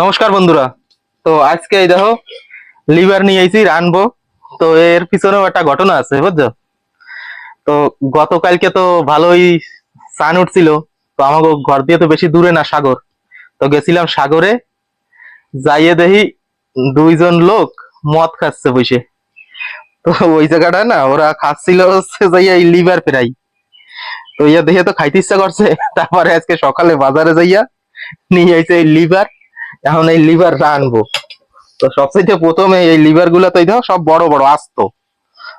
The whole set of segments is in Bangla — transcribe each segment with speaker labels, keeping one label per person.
Speaker 1: নমস্কার বন্ধুরা। তো আজকে এই দেখো লিভার নিয়ে আইছি রানবো। তো এর পিছনেও একটা ঘটনা আছে বুঝছো। তো গতকালকে তো ভালোই সান উঠছিল। তো আমাকে ঘর দিয়ে তো বেশি দূরে না সাগর। তো গেছিলাম সাগরে, যাইয়ে দেখি দুইজন লোক মদ খাচ্ছে বসে। তো ওই জায়গাটা না ওরা খাচ্ছিল হচ্ছে যাইয়া এই লিভার ফ্রাই। তো ইয়া দেখে তো খাইতে ইচ্ছা করছে। তারপরে আজকে সকালে বাজারে যাইয়া নিয়ে আইছে এই লিভার। এখন এই লিভার রানবো। তো সবচেয়ে প্রথমে এই লিভার গুলা তো এই দেখো সব বড় বড় আস্ত।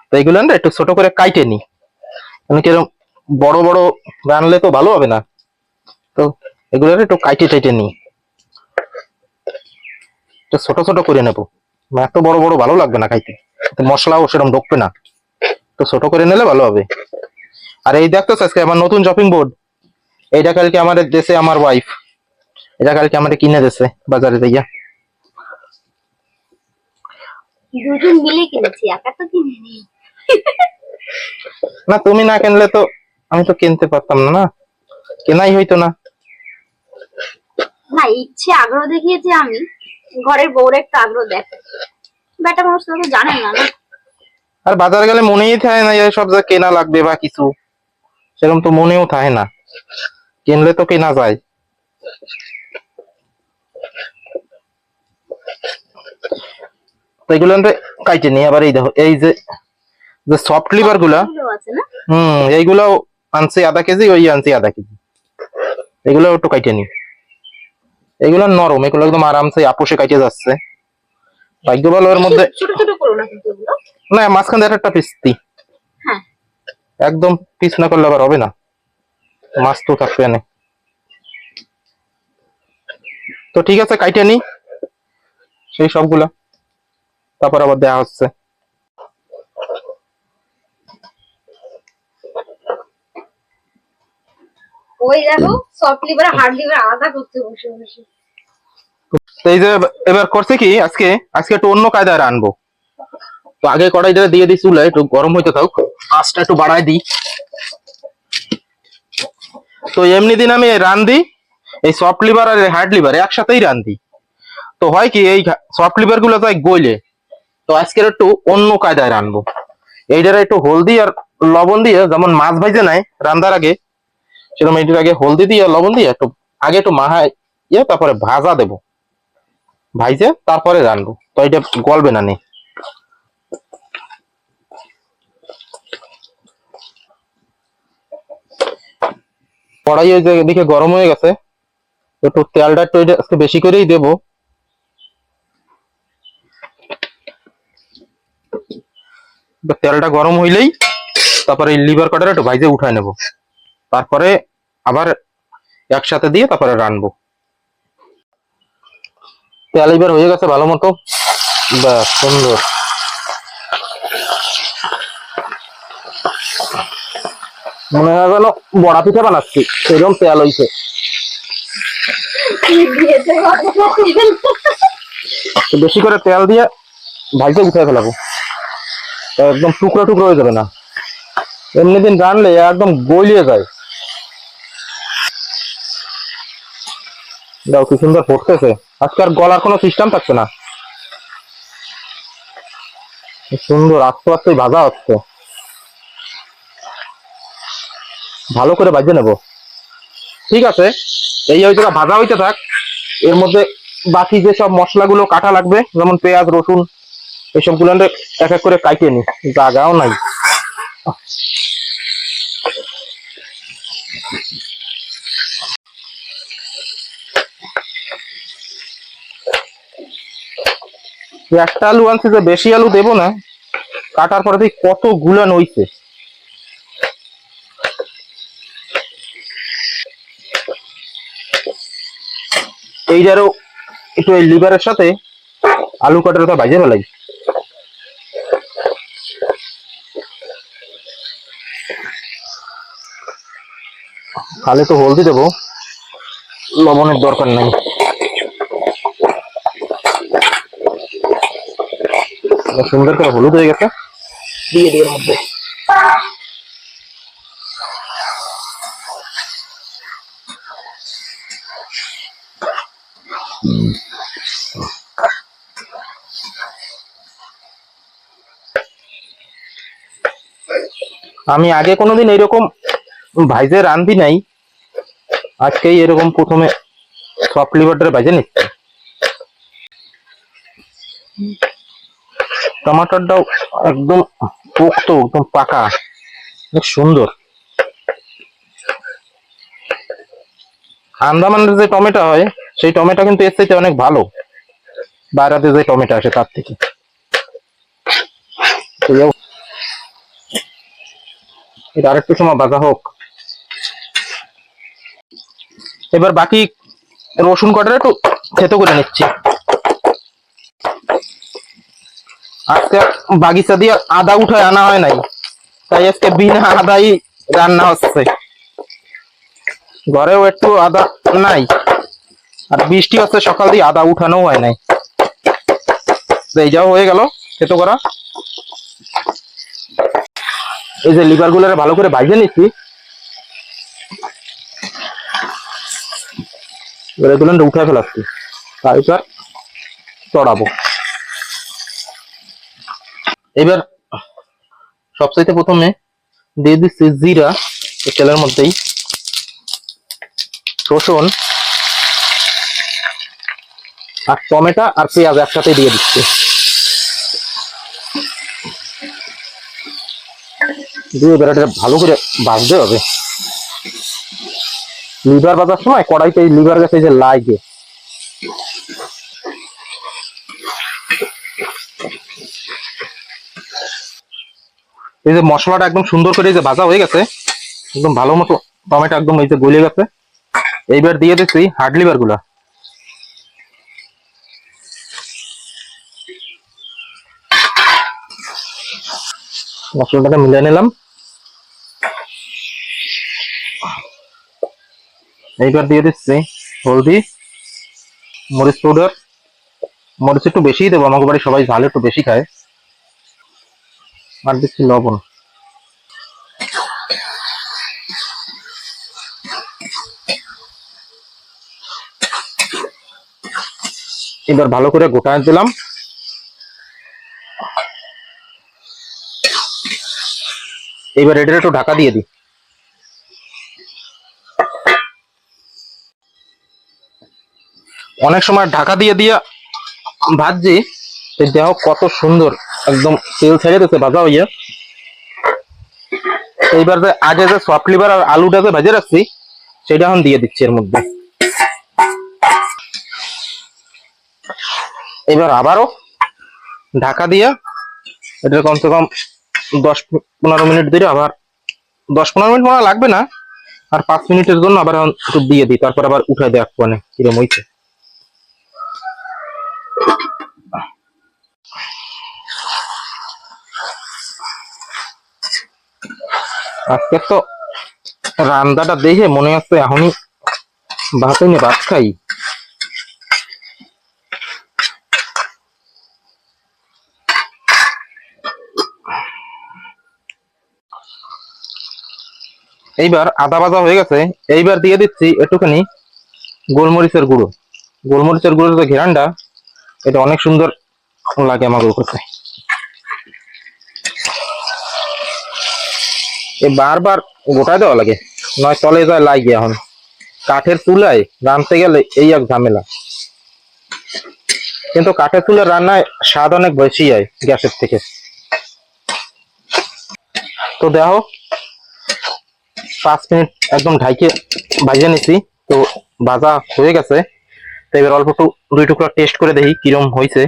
Speaker 1: তো এইগুলো না একটু ছোট করে কাইটে নি, মানে কিরকম বড় বড় রানলে তো ভালো হবে না। তো এগুলো একটু কাইটে টাইটে নি, একটু ছোট ছোট করে নেবো। এত বড় বড় ভালো লাগবে না খাইতে, তো মশলাও সেরকম ঢুকবে না। তো ছোট করে নিলে ভালো হবে। আর এই দেখতো আজকে আমার নতুন চপিং বোর্ড। এইটা কালকে আমাদের দেশে আমার ওয়াইফ, এটা কালকে আমাদের কিনে দেছে বাজারে যাইয়া।
Speaker 2: দুজন মিলে কিনেছি, একা তো কিনিনি।
Speaker 1: না তুমি না কিনলে তো আমি তো কিনতে পারতাম না, না কেনাই হইতো না।
Speaker 2: না, ইচ্ছে আগ্রহ দেখিয়েছি আমি, ঘরের বউর একটা আগ্রহ দেখে। বেটা মানুষ তো জানেন না না।
Speaker 1: আর বাজারে গেলে মনেই থাকে না যে সব যা কেনা লাগবে বা কিছু, সেরকম তো মনেও থাকে না, কিনলে তো কেনা যায়। তো এগুলো কাইটে নিই। আবার এই দেখো এই যে যে সফট লিভার গুলা,
Speaker 2: এগুলো আছে না?
Speaker 1: এইগুলাও আনছি আধা কেজি, ওই আনছি আধা কেজি। এগুলো একটু কাইটে নিই। এগুলো নরম, এগুলো একদম আরামসে আপোষে কাইটে যাচ্ছে। ভাগ্য ভালো এর
Speaker 2: বেশি
Speaker 1: মধ্যে
Speaker 2: ছোট ছোট করো না কিন্তু এগুলো।
Speaker 1: না মাঝখান দিয়ে একটা পিস দিই।
Speaker 2: হ্যাঁ,
Speaker 1: একদম পিস না করলে আবার হবে না, মাছ তো থাকবে না। তো ঠিক আছে কাইটে নিই সেই সবগুলা, তারপর আবার দেওয়া হচ্ছে।
Speaker 2: ওই দেখো সফট লিভার হার্ড লিভার আলাদা করতে বসে বসে।
Speaker 1: তো এই যে এবার করছে কি, আজকে আজকে একটু অন্য কায়দায় রানবো। তো আগে কড়াইটা দিয়ে দিই চুলায়, একটু গরম হইতে থাক, আঁচটা একটু বাড়ায় দিই। তো এমনি দিন আমি রান দিই এই সফট লিভার আর হার্ড লিভার একসাথেই রান দিই। তো হয় কি এই সফট লিভার গুলো তাই গইলে। তো আজকের একটু অন্য কায়দায় রানবো। এইটার একটু হলদি আর লবণ দিয়ে, যেমন মাছ ভাইজে নাই রান্দার আগে, সেরকম এটির আগে হলদি দিয়ে লবণ দিয়ে একটু আগে একটু মাহায় তারপরে ভাজা দেবো, ভাইজে তারপরে রানবো। তো এটা গলবে না নে। কড়াই ওই যে এদিকে গরম হয়ে গেছে, একটু তেলটা একটু আজকে বেশি করেই দেবো। তেলটা গরম হইলেই তারপরে এই লিভার কটাটা একটু ভাইজে উঠায় নেব, তারপরে আবার একসাথে দিয়ে তারপরে রানবো। তেল এবার হয়ে গেছে ভালো মতো, বাহ সুন্দর। মনে হয় যেন বড়া পিঠা বানাচ্ছি, সেরকম তেল হইছে। বেশি করে তেল দিয়ে ভাইজে উঠে ফেলাবো, একদম টুকরো টুকরো হয়ে যাবে না। এমনি দিন রানলে একদম গলিয়ে যায়। দাও কি সুন্দর ফুটতেছে, আজকে আর গলার কোনো সিস্টেম থাকছে না, সুন্দর আস্তে আস্তে ভাজা হচ্ছে। ভালো করে ভাজে নেব। ঠিক আছে, এই ওই জায়গা ভাজা হইতে থাক। এর মধ্যে বাকি যে সব মশলাগুলো কাটা লাগবে, যেমন পেঁয়াজ রসুন এইসব গুলো এক এক করে কাইটে নি, জায়গাও নাই। একটা আলু আনছে, যে বেশি আলু দেবো না, কাটার পরে দেখি কত গুলা নইছে। এইটারও একটু এই লিভারের সাথে আলু কাটার ভাজে ফেলাই। খালি তো হলদি দেবো, লবণের দরকার নাই। সুন্দর করে হলুদ হয়ে গেছে, দিয়ে দিয়ে মধ্যে আমি আগে কোনোদিন এইরকম ভাইজে রান্ধি নাই, আজকেই এরকম প্রথমে সফট লিভারটা ভাইজে নিচ্ছি। টমাটোটাও একদম পোক্ত, একদম পাকা, অনেক সুন্দর। আন্দামানের যে টমেটো হয় সেই টমেটো কিন্তু এর থেকে অনেক ভালো, বাইরেতে যে টমেটো আসে তার থেকে। তো এটা আরেকটু সময় ভাজা হোক। এবার বাকি রসুন কটারে একটু থেতো করে নিচ্ছি। আজকে বাগিচা দিয়ে আদা উঠায় আনা হয় নাই, তাই আজকে বিনা আদাই রান্না হচ্ছে। ঘরেও একটু আদা নাই, আর বৃষ্টি হচ্ছে সকাল দিয়ে, আদা উঠানো হয় নাই। এই যাও হয়ে গেল থেতো করা। এই যে লিভার গুলো ভালো করে ভাজে নিচ্ছি, এগুলো উঠে ফেলাচ্ছি, তারপর চড়াবো। এবার সবচাইতে প্রথমে দিয়ে দিচ্ছি জিরা এই তেলের মধ্যেই, রসুন আর টমেটো আর পেঁয়াজ একসাথে দিয়ে দিচ্ছি। দিয়ে এবার এটা ভালো করে ভাজতে হবে। লিভার ভাজার সময় কড়াইতে লিভার গেছে যে লাগে। এই যে মশলাটা একদম সুন্দর করে এই যে ভাজা হয়ে গেছে, একদম ভালো মতো টমেটো একদম এই যে গলে গেছে। এইবার দিয়ে দিচ্ছি হার্ড লিভার গুলা। মশলাটাকে মিলিয়ে নিলাম। এইবার দিয়ে দিচ্ছি হলদি, মরিচ পাউডার, মরিচ একটু বেশিই দেবো, আমাকে বাড়ি সবাই ঝাল একটু বেশি খায়। আর দিচ্ছি লবণ। এবার ভালো করে গোটায় দিলাম। এবার এটা একটু ঢাকা দিয়ে দিই। অনেক সময় ঢাকা দিয়ে দিয়া ভাজছি, দেহ কত সুন্দর একদম তেল ছেড়ে দিচ্ছে ভাজা হইয়া। এইবার যে আগে যে সফট লিভার আর আলুটা যে ভেজে রাখছি সেটা এখন দিয়ে দিচ্ছি এর মধ্যে। এবার আবারও ঢাকা দিয়া এটা কমসে কম 10-15 মিনিট ধরে, আবার 10-15 মিনিট মনে লাগবে না, আর 5 মিনিটের জন্য আবার একটু দিয়ে দিই, তারপর আবার উঠাই দেওয়া মানে কিরম হয়েছে। আজকে তো রান্নাটা দেখে মনে হচ্ছে এখনই ভাতে নিয়ে ভাত খাই। এইবার আদা ভাজা হয়ে গেছে, এইবার দিয়ে দিচ্ছি একটুখানি গোলমরিচের গুঁড়ো। গোলমরিচের গুঁড়োর যে ঘেরানটা, এটা অনেক সুন্দর লাগে আমার কাছে। বারবার গোটায় দেওয়া লাগে, নয় তলে যায় লাগে। এখন কাঠের চুলায় রাঁধতে গেলে এই এক ঝামেলা, কিন্তু কাঠের চুলার রান্নায় স্বাদ অনেক বেশি হয় গ্যাসের থেকে। তো দেখো 5 মিনিট একদম ঢাইকে ভাজে নিছি, তো ভাজা হয়ে গেছে। তো এবার অল্প একটু 2 টুকরা টেস্ট করে দেখি কিরম হয়েছে।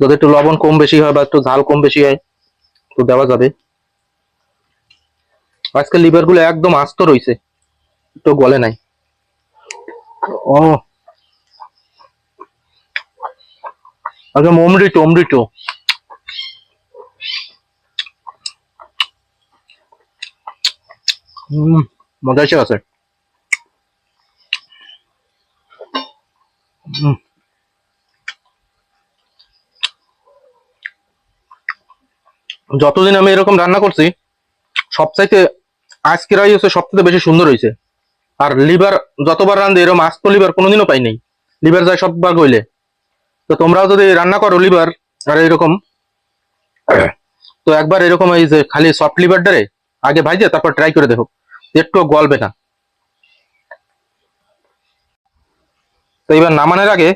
Speaker 1: যদি একটু লবণ কম বেশি হয় বা একটু ঝাল কম বেশি হয় তো দেওয়া যাবে। আজকে লিভার গুলো একদম আস্ত রয়েছে, তো গলে নাই। ও একদম অমৃত অমৃত। মজা এসে গেছে। যতদিন আমি এরকম রান্না করছি সবচাইতে আজকেরাই হচ্ছে সবচেয়ে বেশি সুন্দর হয়েছে। আর লিভার যতবার রান্ধে এরকম আস্ত লিভার কোনোদিনও পাই নাই, লিভার যায় সববার গইলে। তো তোমরাও যদি রান্না করো লিভার আর এরকম তো একবার এরকম এই যে খালি সফট লিভারটারে আগে ভাইজে তারপর ট্রাই করে দেখো, একটু গলবে না। তো এবার নামানোর আগে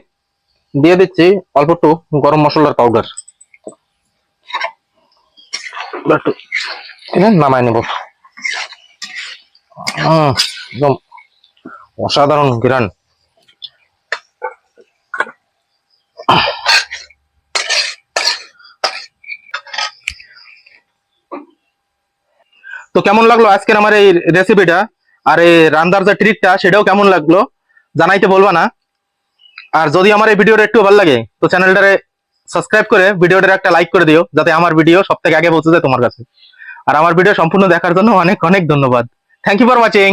Speaker 1: দিয়ে দিচ্ছি অল্প একটু গরম মশলার পাউডার, একটু নামায় নেব। একদম অসাধারণ ঘ্রাণ। তো কেমন লাগলো আজকের আমার এই রেসিপিটা, আর এই রান্নার যে ট্রিকটা সেটাও কেমন লাগলো জানাইতে বলবা না। আর যদি আমার এই ভিডিওটা একটু ভালো লাগে তো চ্যানেলটারে সাবস্ক্রাইব করে ভিডিওটার একটা লাইক করে দিও, যাতে আমার ভিডিও সব থেকে আগে পৌঁছে যায় তোমার কাছে। আর আমার ভিডিও সম্পূর্ণ দেখার জন্য অনেক অনেক ধন্যবাদ। Thank you for watching.